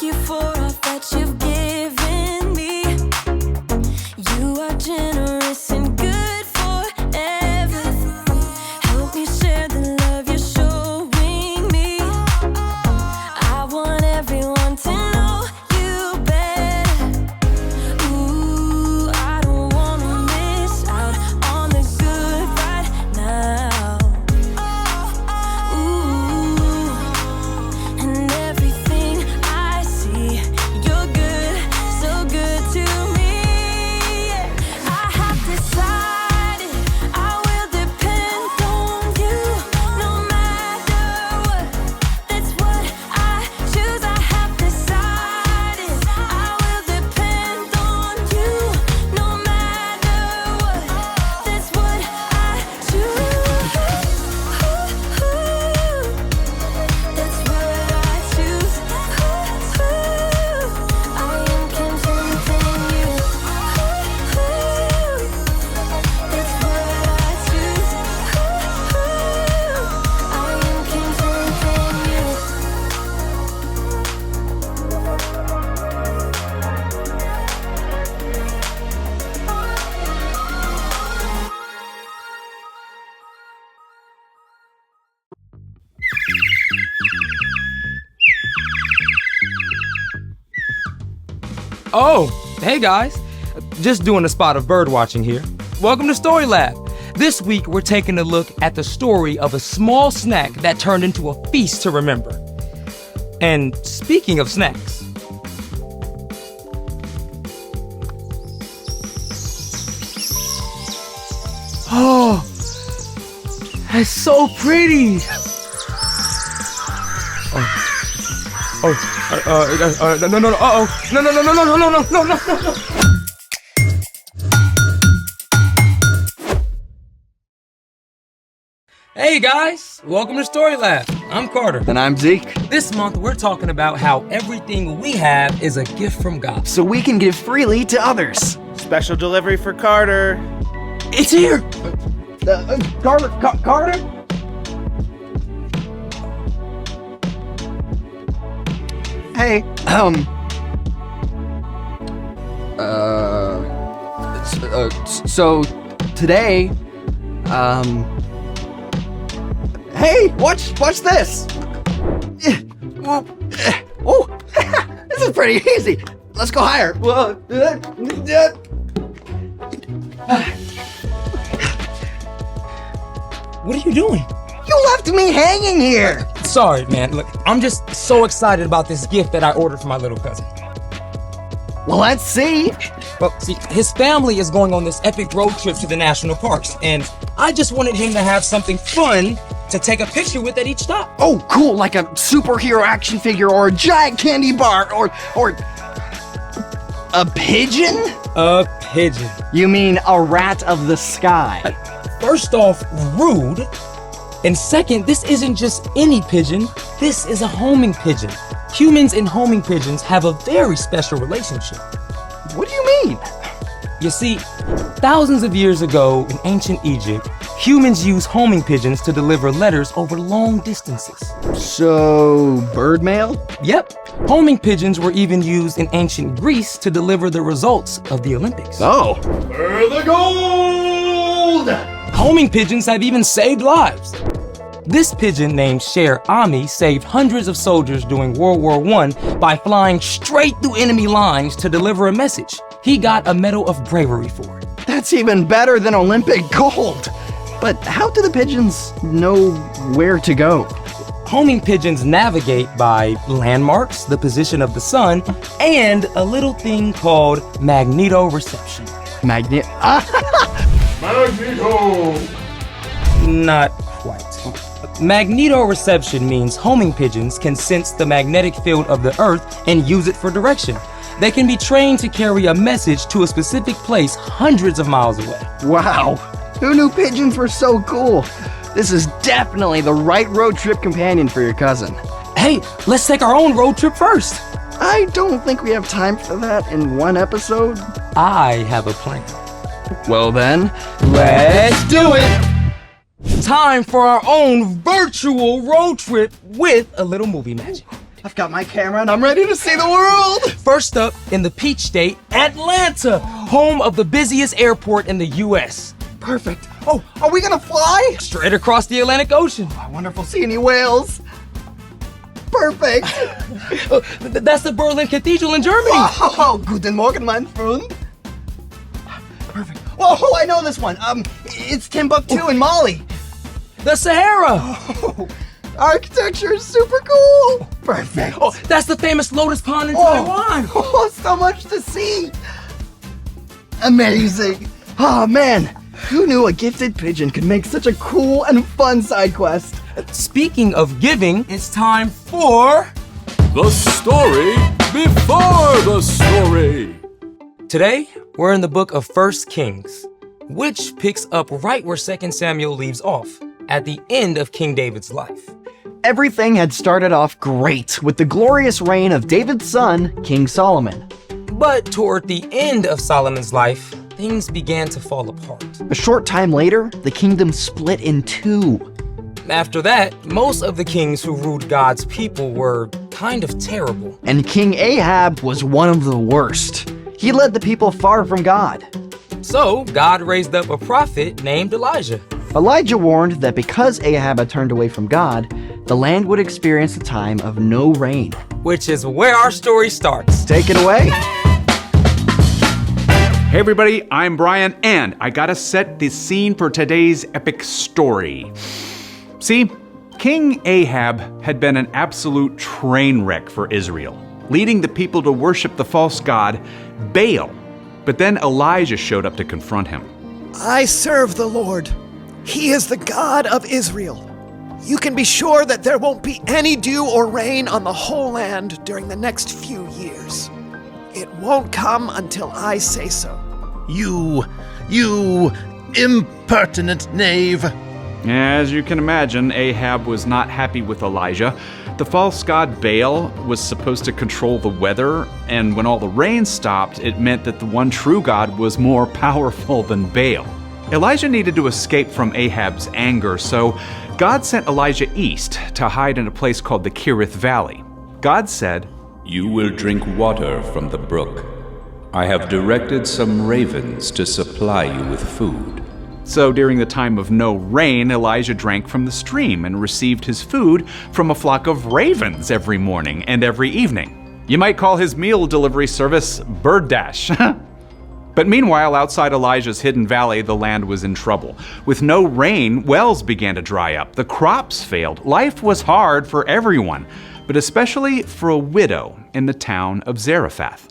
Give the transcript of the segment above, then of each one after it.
thank you for all that you've given me. You are generous and good forever. Help me share the love you're showing me. I want everyone to know you better. Ooh, I don't wanna miss out on the good right now. Ooh, and everything I see, you're good, so good to me. I have decided I will depend on you no matter what. That's what I choose. I have decided I will depend on you no matter what. That's what I choose. That's what I choose. I am content in you. That's what I choose. I am content in you. Oh, hey guys. Just doing a spot of bird watching here. Welcome to Story Lab. This week we're taking a look at the story of a small snack that turned into a feast to remember. And speaking of snacks, oh, that's so pretty. No. Hey guys, welcome to Story Lab. I'm Carter. And I'm Zeke. This month we're talking about how everything we have is a gift from God. So we can give freely to others. Special delivery for Carter. It's here. Carter? Hey, so today, hey, watch this. Oh, this is pretty easy. Let's go higher. What are you doing? You left me hanging here. Sorry, man. Look, I'm just so excited about this gift that I ordered for my little cousin. Well, let's see. Well, see, his family is going on this epic road trip to the national parks, and I just wanted him to have something fun to take a picture with at each stop. Oh, cool, like a superhero action figure or a giant candy bar or a pigeon? A pigeon. You mean a rat of the sky? First off, rude. And second, this isn't just any pigeon. This is a homing pigeon. Humans and homing pigeons have a very special relationship. What do you mean? You see, thousands of years ago in ancient Egypt, humans used homing pigeons to deliver letters over long distances. So, bird mail? Yep. Homing pigeons were even used in ancient Greece to deliver the results of the Olympics. Oh. For the gold! Homing pigeons have even saved lives. This pigeon named Sher Ami saved hundreds of soldiers during World War I by flying straight through enemy lines to deliver a message. He got a Medal of Bravery for it. That's even better than Olympic gold. But how do the pigeons know where to go? Homing pigeons navigate by landmarks, the position of the sun, and a little thing called magnetoreception. Magnet. Magneto! Not quite. Magnetoreception means homing pigeons can sense the magnetic field of the Earth and use it for direction. They can be trained to carry a message to a specific place hundreds of miles away. Wow. Who knew pigeons were so cool? This is definitely the right road trip companion for your cousin. Hey, let's take our own road trip first. I don't think we have time for that in one episode. I have a plan. Well then, let's do it! Time for our own virtual road trip with a little movie magic. I've got my camera and I'm ready to see the world! First up, in the Peach State, Atlanta, home of the busiest airport in the U.S. Perfect. Oh, are we gonna fly? Straight across the Atlantic Ocean. I wonder if we'll see any whales. Perfect. That's the Berlin Cathedral in Germany. Oh, guten Morgen, mein Freund. Perfect. Oh, I know this one. It's Timbuktu in Mali. The Sahara. Oh, architecture is super cool. Perfect. Oh, that's the famous Lotus Pond in Taiwan. Oh, so much to see. Amazing. Oh, man. Who knew a gifted pigeon could make such a cool and fun side quest? Speaking of giving, it's time for... The story before the story. Today, we're in the book of 1 Kings, which picks up right where 2 Samuel leaves off, at the end of King David's life. Everything had started off great with the glorious reign of David's son, King Solomon. But toward the end of Solomon's life, things began to fall apart. A short time later, the kingdom split in two. After that, most of the kings who ruled God's people were kind of terrible. And King Ahab was one of the worst. He led the people far from God. So, God raised up a prophet named Elijah. Elijah warned that because Ahab had turned away from God, the land would experience a time of no rain. Which is where our story starts. Take it away. Hey everybody, I'm Brian, and I gotta set the scene for today's epic story. See, King Ahab had been an absolute train wreck for Israel, leading the people to worship the false god Baal. But then Elijah showed up to confront him. I serve the Lord. He is the God of Israel. You can be sure that there won't be any dew or rain on the whole land during the next few years. It won't come until I say so. You impertinent knave. As you can imagine, Ahab was not happy with Elijah. The false god Baal was supposed to control the weather, and when all the rain stopped, it meant that the one true God was more powerful than Baal. Elijah needed to escape from Ahab's anger, so God sent Elijah east to hide in a place called the K-5th Valley. God said, You will drink water from the brook. I have directed some ravens to supply you with food. So during the time of no rain, Elijah drank from the stream and received his food from a flock of ravens every morning and every evening. You might call his meal delivery service Bird Dash. But meanwhile, outside Elijah's hidden valley, the land was in trouble. With no rain, wells began to dry up. The crops failed. Life was hard for everyone, but especially for a widow in the town of Zarephath.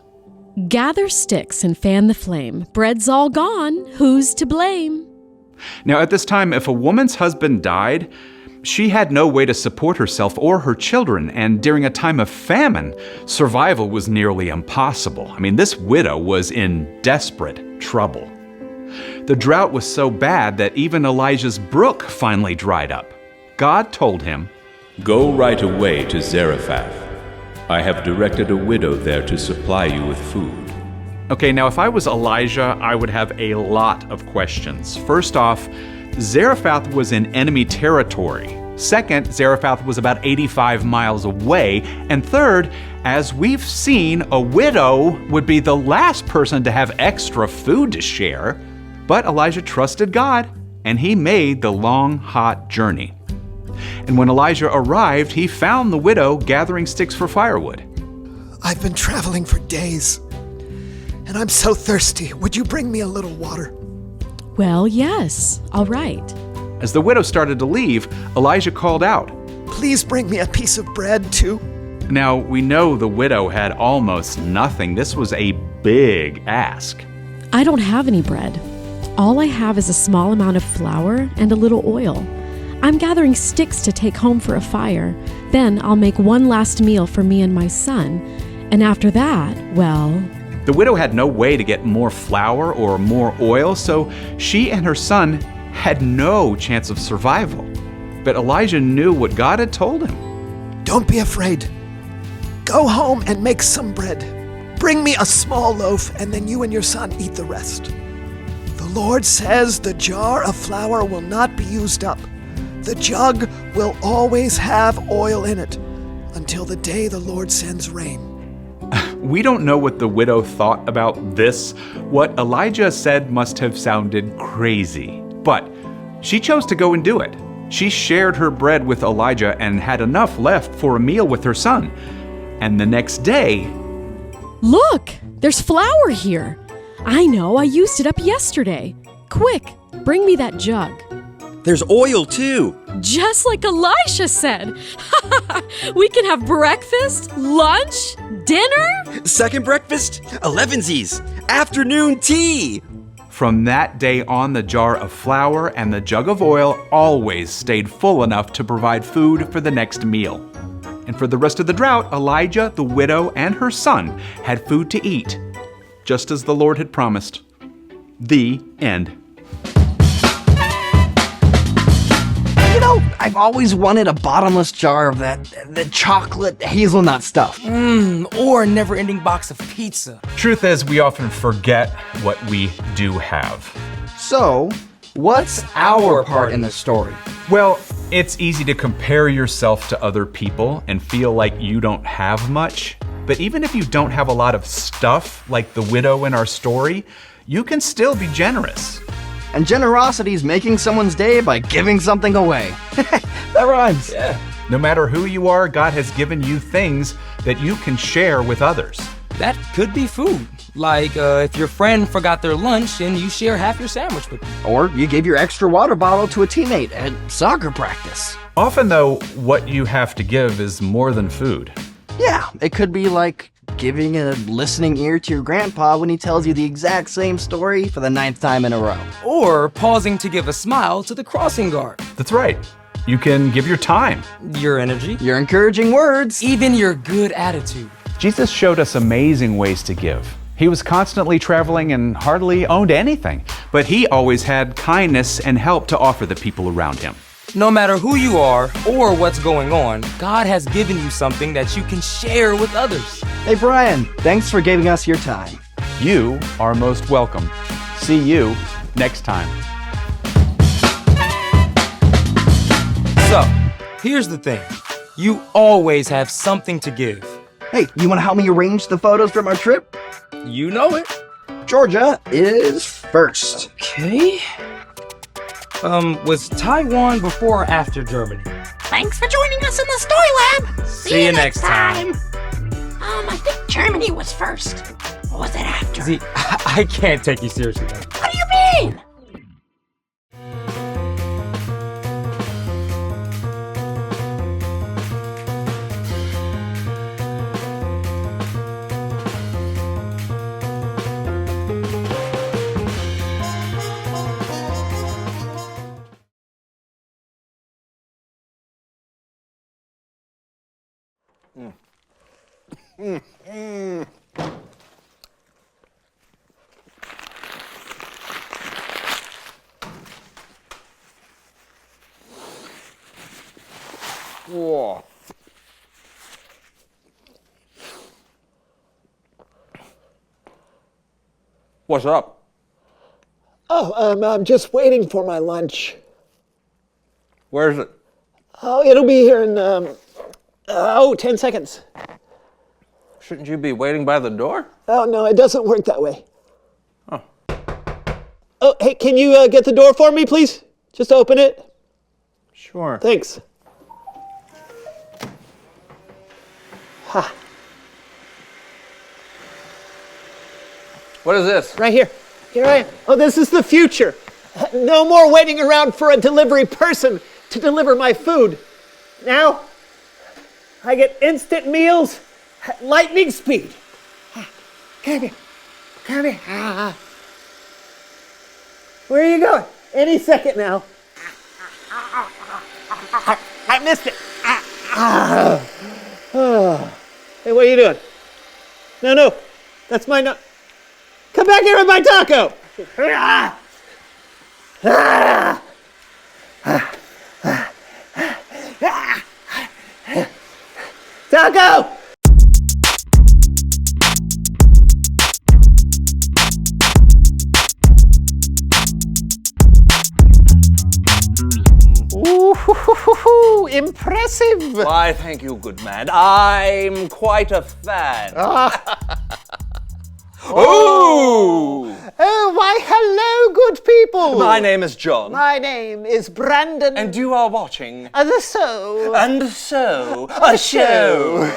Gather sticks and fan the flame. Bread's all gone. Who's to blame? Now, at this time, if a woman's husband died, she had no way to support herself or her children, and during a time of famine, survival was nearly impossible. I mean, this widow was in desperate trouble. The drought was so bad that even Elijah's brook finally dried up. God told him, Go right away to Zarephath. I have directed a widow there to supply you with food. Okay, now if I was Elijah, I would have a lot of questions. First off, Zarephath was in enemy territory. Second, Zarephath was about 85 miles away. And third, as we've seen, a widow would be the last person to have extra food to share. But Elijah trusted God, and he made the long, hot journey. And when Elijah arrived, he found the widow gathering sticks for firewood. I've been traveling for days, and I'm so thirsty. Would you bring me a little water? Well, yes. All right. As the widow started to leave, Elijah called out. Please bring me a piece of bread, too. Now, we know the widow had almost nothing. This was a big ask. I don't have any bread. All I have is a small amount of flour and a little oil. I'm gathering sticks to take home for a fire. Then I'll make one last meal for me and my son. And after that, well... The widow had no way to get more flour or more oil, so she and her son had no chance of survival. But Elijah knew what God had told him. Don't be afraid. Go home and make some bread. Bring me a small loaf, and then you and your son eat the rest. The Lord says the jar of flour will not be used up. The jug will always have oil in it until the day the Lord sends rain. We don't know what the widow thought about this. What Elijah said must have sounded crazy. But she chose to go and do it. She shared her bread with Elijah and had enough left for a meal with her son. And the next day... Look, there's flour here. I know, I used it up yesterday. Quick, bring me that jug. There's oil too. Just like Elisha said. We can have breakfast, lunch, dinner. Second breakfast, 11sies. Afternoon tea. From that day on, the jar of flour and the jug of oil always stayed full enough to provide food for the next meal. And for the rest of the drought, Elijah, the widow, and her son had food to eat, just as the Lord had promised. The end. You know, I've always wanted a bottomless jar of the chocolate hazelnut stuff. Or a never-ending box of pizza. Truth is, we often forget what we do have. So, what's our part in the story? Well, it's easy to compare yourself to other people and feel like you don't have much. But even if you don't have a lot of stuff, like the widow in our story, you can still be generous. And generosity is making someone's day by giving something away. That rhymes. Yeah. No matter who you are, God has given you things that you can share with others. That could be food. Like if your friend forgot their lunch and you share half your sandwich with them. Or you gave your extra water bottle to a teammate at soccer practice. Often, though, what you have to give is more than food. Yeah, it could be like giving a listening ear to your grandpa when he tells you the exact same story for the 9th time in a row. Or pausing to give a smile to the crossing guard. That's right. You can give your time. Your energy. Your encouraging words. Even your good attitude. Jesus showed us amazing ways to give. He was constantly traveling and hardly owned anything, but he always had kindness and help to offer the people around him. No matter who you are or what's going on, God has given you something that you can share with others. Hey Brian, thanks for giving us your time. You are most welcome. See you next time. So, here's the thing. You always have something to give. Hey, you want to help me arrange the photos from our trip? You know it. Georgia is first. Okay. Was Taiwan before or after Germany? Thanks for joining us in the Story Lab. See you next time. I think Germany was first. Or was it after? See, I can't take you seriously. What do you mean? Whoa. What's up? Oh, I'm just waiting for my lunch. Where is it? Oh, it'll be here in, 10 seconds. Shouldn't you be waiting by the door? Oh, no, it doesn't work that way. Oh. Oh, hey, can you get the door for me, please? Just open it. Sure. Thanks. Ha. What is this? Right here. Here I am. Oh, this is the future. No more waiting around for a delivery person to deliver my food. Now, I get instant meals at lightning speed. Come here. Come here. Where are you going? Any second now. I missed it. Hey, what are you doing? No. That's my no. Come back here with my taco. Taco! Woohoo! Impressive! Why, thank you, good man. I'm quite a fan. Oh, why, hello, good people. My name is John. My name is Brandon. And you are watching... a show. A show.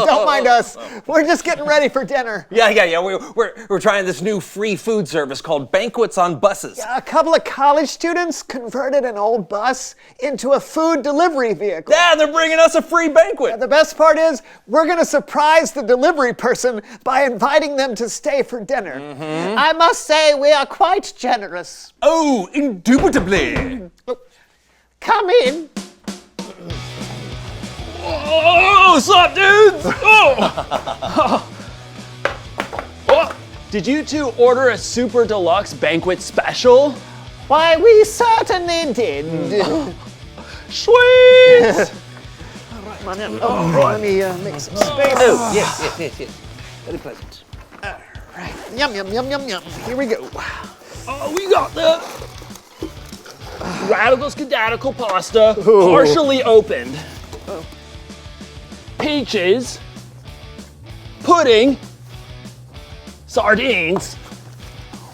Don't mind us. We're just getting ready for dinner. Yeah. We're trying this new free food service called Banquets on Buses. A couple of college students converted an old bus into a food delivery vehicle. Yeah, they're bringing us a free banquet. The best part is, we're going to surprise the delivery person by inviting them to stay for dinner. I must say, we are quite generous. Oh, indubitably. Come in. Oh, what's up, dudes? Oh, did you two order a super deluxe banquet special? Why, we certainly did. Sweet! Let me make some space. Oh, yes. Very pleasant. Yum. Here we go. Oh, we got the radical skedaddle pasta, partially opened. Peaches, pudding, sardines.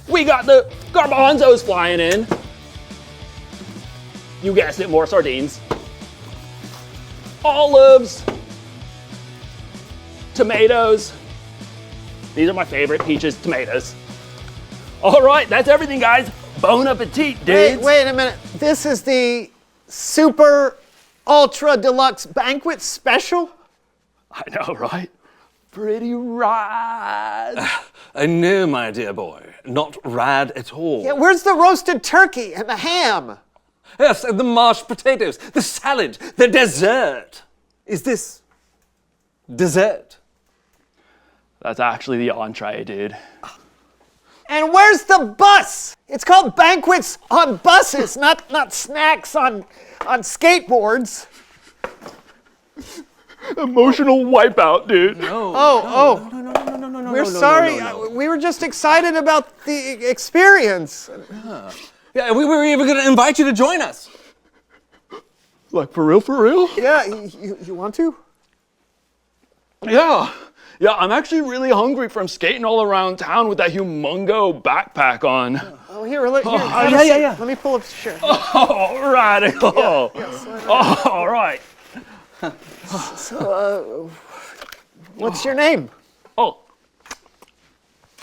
We got the garbanzos flying in. You guessed it, more sardines. Olives, tomatoes. These are my favorite, peaches, tomatoes. All right, that's everything, guys. Bon appetit, dudes. Wait a minute. This is the super ultra deluxe banquet special? I know, right? Pretty rad. No, my dear boy, not rad at all. Yeah, where's the roasted turkey and the ham? Yes, and the mashed potatoes, the salad, the dessert. Is this dessert? That's actually the entree, dude. And where's the bus? It's called banquets on buses, not snacks on skateboards. Emotional wipeout, dude. No. No. We're sorry. We were just excited about the experience. Yeah, we were even going to invite you to join us. Like, for real? Yeah, you want to? Yeah, I'm actually really hungry from skating all around town with that humongo backpack on. Oh, here, have a seat. Yeah. Let me pull up the shirt. Oh, radical. All right. So, what's your name? Oh,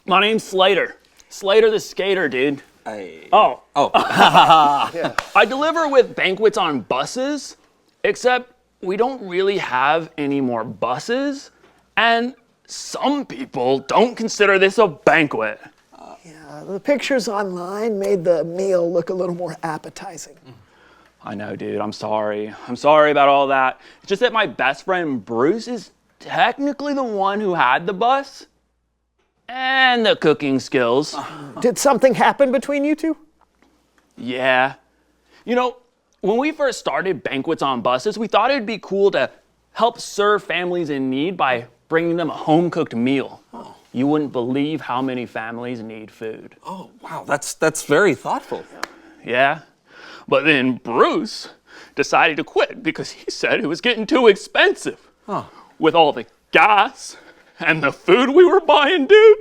my name's Slater. Slater the skater, dude. I deliver with banquets on buses, except we don't really have any more buses, and some people don't consider this a banquet. The pictures online made the meal look a little more appetizing. I know, dude. I'm sorry. I'm sorry about all that. It's just that my best friend Bruce is technically the one who had the bus and the cooking skills. Did something happen between you two? Yeah. You know, when we first started Banquets on Buses, we thought it'd be cool to help serve families in need by bringing them a home-cooked meal. You wouldn't believe how many families need food. Oh, wow, that's very thoughtful. Yeah. But then Bruce decided to quit because he said it was getting too expensive. With all the gas and the food we were buying, dude.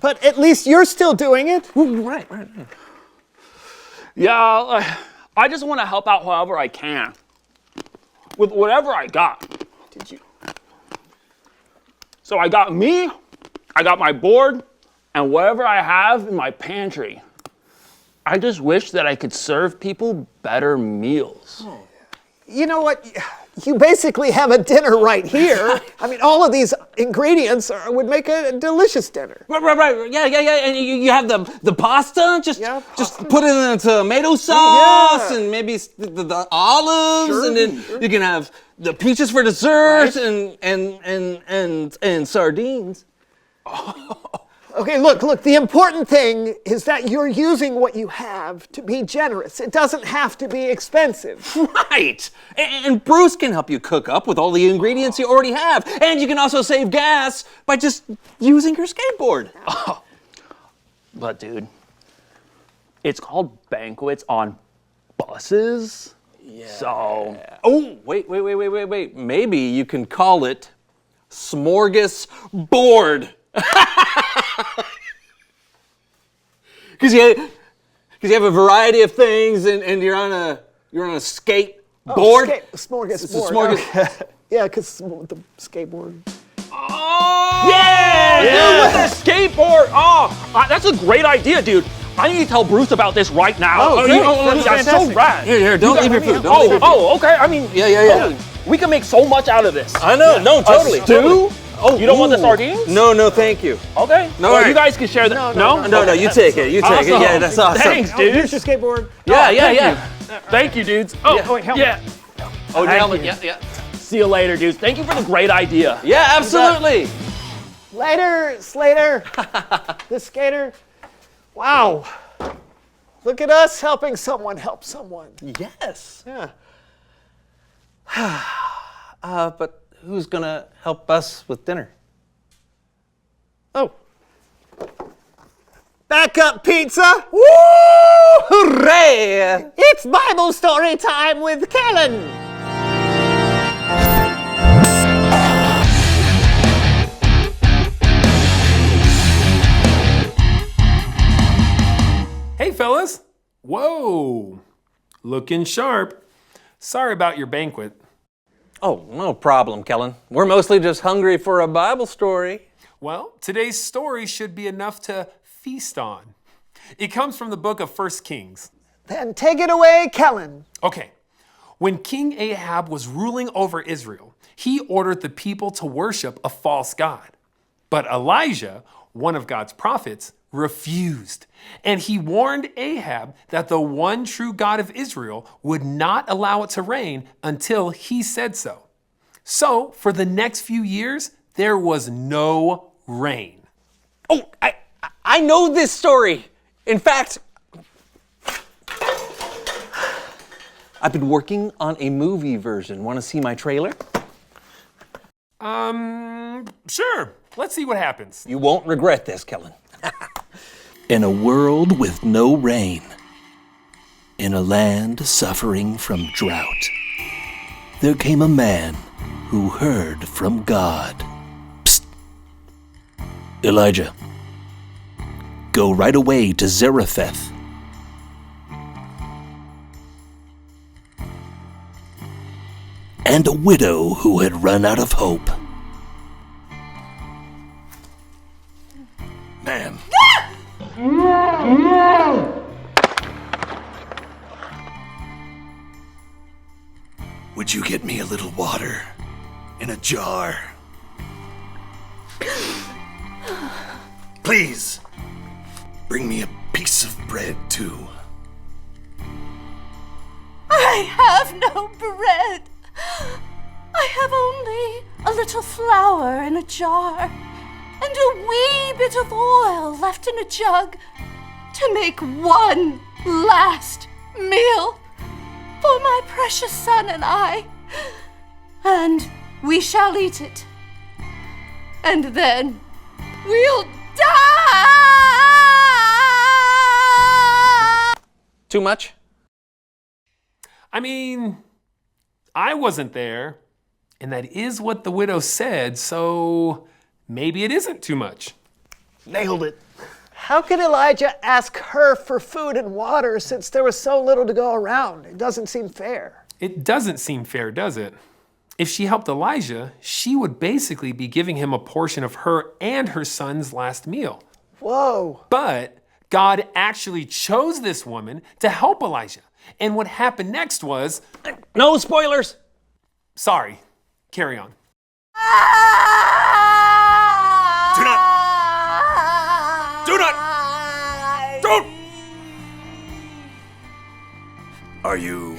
But at least you're still doing it. Right. Yeah, I just want to help out however I can. With whatever I got. Did you? So I got me, I got my board, and whatever I have in my pantry. I just wish that I could serve people better meals. You know what? You basically have a dinner right here. I mean, all of these ingredients would make a delicious dinner. Right. Yeah. And you have the pasta. Just put it in a tomato sauce and maybe the olives, and then you can have the peaches for dessert and sardines. Okay, look, the important thing is that you're using what you have to be generous. It doesn't have to be expensive. Right! And Bruce can help you cook up with all the ingredients you already have. And you can also save gas by just using your skateboard. But dude, It's called banquets on buses. Yeah. So. Oh, wait. Maybe you can call it smorgasbord. Because you have a variety of things, and you're on a skateboard. Smorgasbord. Okay. Yeah, because the skateboard. Oh! Yeah! Dude, with the skateboard! Oh, that's a great idea, dude. I need to tell Bruce about this right now. Oh, great. That's so rad. Here, don't leave your food. Okay. I mean, Yeah. We can make so much out of this. I know. No, totally. A stew? Oh, you don't want the sardines? No, thank you. Okay. No, well, you guys can share that. No, you take it. You take it. Yeah, that's awesome. Thanks, dude. Here's your skateboard. Yeah. Thank you, dudes. Oh, helmet. yeah. Oh, Thank helmet. you. Yeah. See you later, dudes. Thank you for the great idea. Yeah, absolutely. Later, Slater. The skater. Wow. Look at us helping someone help someone. Yes. Yeah. But who's gonna help us with dinner? Oh. Backup pizza. Woo! Hooray! It's Bible story time with Kellen. Hey, fellas. Whoa. Looking sharp. Sorry about your banquet. Oh, no problem, Kellen. We're mostly just hungry for a Bible story. Well, today's story should be enough to feast on. It comes from the book of 1 Kings. Then take it away, Kellen. Okay. When King Ahab was ruling over Israel, he ordered the people to worship a false god. But Elijah, one of God's prophets, refused. And he warned Ahab that the one true God of Israel would not allow it to rain until he said so. So, for the next few years, there was no rain. Oh, I know this story. In fact, I've been working on a movie version. Want to see my trailer? Sure. Let's see what happens. You won't regret this, Kellen. In a world with no rain, in a land suffering from drought, there came a man who heard from God. Psst. Elijah, go right away to Zarephath. And a widow who had run out of hope. Ma'am. Would you get me a little water in a jar? Please, bring me a piece of bread, too. I have no bread. I have only a little flour in a jar and a wee bit of oil left in a jug to make one last meal for my precious son and I. And we shall eat it. And then we'll die! Too much? I mean, I wasn't there, and that is what the widow said, so maybe it isn't too much. Nailed it. How could Elijah ask her for food and water since there was so little to go around? It doesn't seem fair. It doesn't seem fair, does it? If she helped Elijah, she would basically be giving him a portion of her and her son's last meal. Whoa. But God actually chose this woman to help Elijah. And what happened next was... No spoilers! Sorry. Carry on. Do not! Don't! Are you...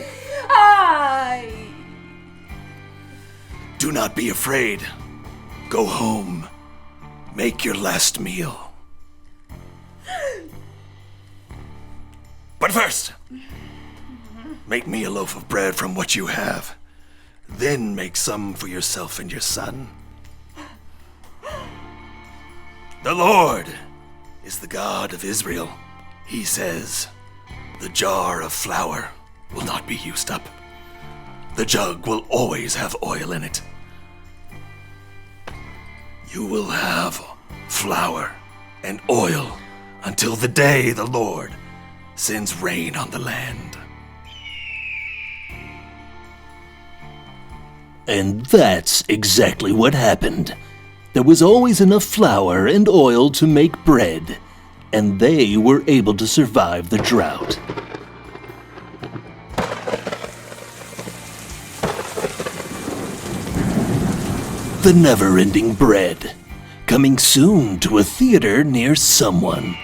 Do not be afraid. Go home. Make your last meal. But first, make me a loaf of bread from what you have. Then make some for yourself and your son. The Lord is the God of Israel. He says, The jar of flour will not be used up. The jug will always have oil in it. You will have flour and oil until the day the Lord sends rain on the land. And that's exactly what happened. There was always enough flour and oil to make bread, and they were able to survive the drought. The Never-Ending Bread, coming soon to a theater near someone.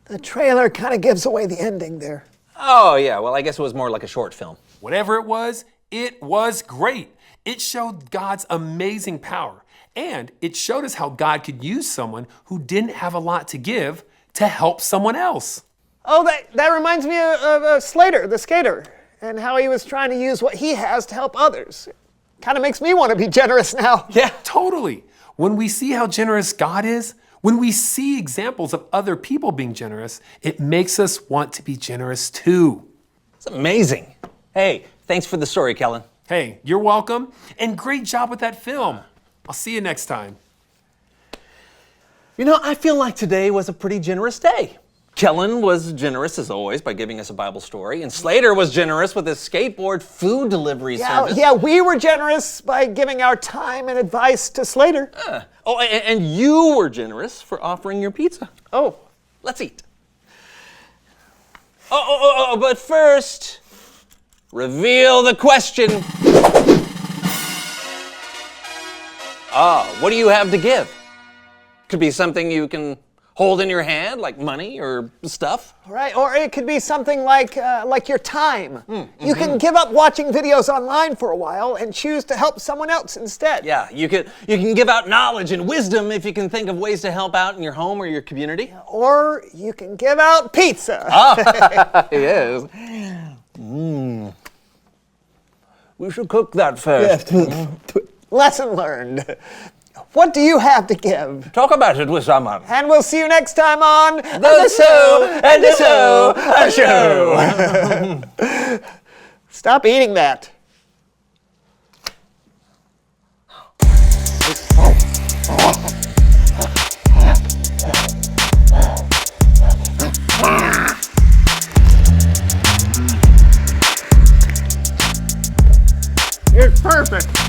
The trailer kind of gives away the ending there. Oh, yeah, well, I guess it was more like a short film. Whatever it was great. It showed God's amazing power. And it showed us how God could use someone who didn't have a lot to give to help someone else. Oh, that reminds me of Slater, the skater, and how he was trying to use what he has to help others. Kind of makes me want to be generous now. Yeah, totally. When we see how generous God is, when we see examples of other people being generous, it makes us want to be generous too. It's amazing. Hey, thanks for the story, Kellen. Hey, you're welcome, and great job with that film. I'll see you next time. You know, I feel like today was a pretty generous day. Kellen was generous as always by giving us a Bible story, and Slater was generous with his skateboard food delivery service. Yeah, we were generous by giving our time and advice to Slater. Oh, and you were generous for offering your pizza. Oh, let's eat. Oh, but first, reveal the question. What do you have to give? Could be something you can hold in your hand, like money or stuff. Right, or it could be something like your time. You can give up watching videos online for a while and choose to help someone else instead. Yeah, you can give out knowledge and wisdom if you can think of ways to help out in your home or your community. Or you can give out pizza. Yes. We should cook that first. Lesson learned. What do you have to give? Talk about it with someone. And we'll see you next time on The Show. Stop eating that. It's perfect.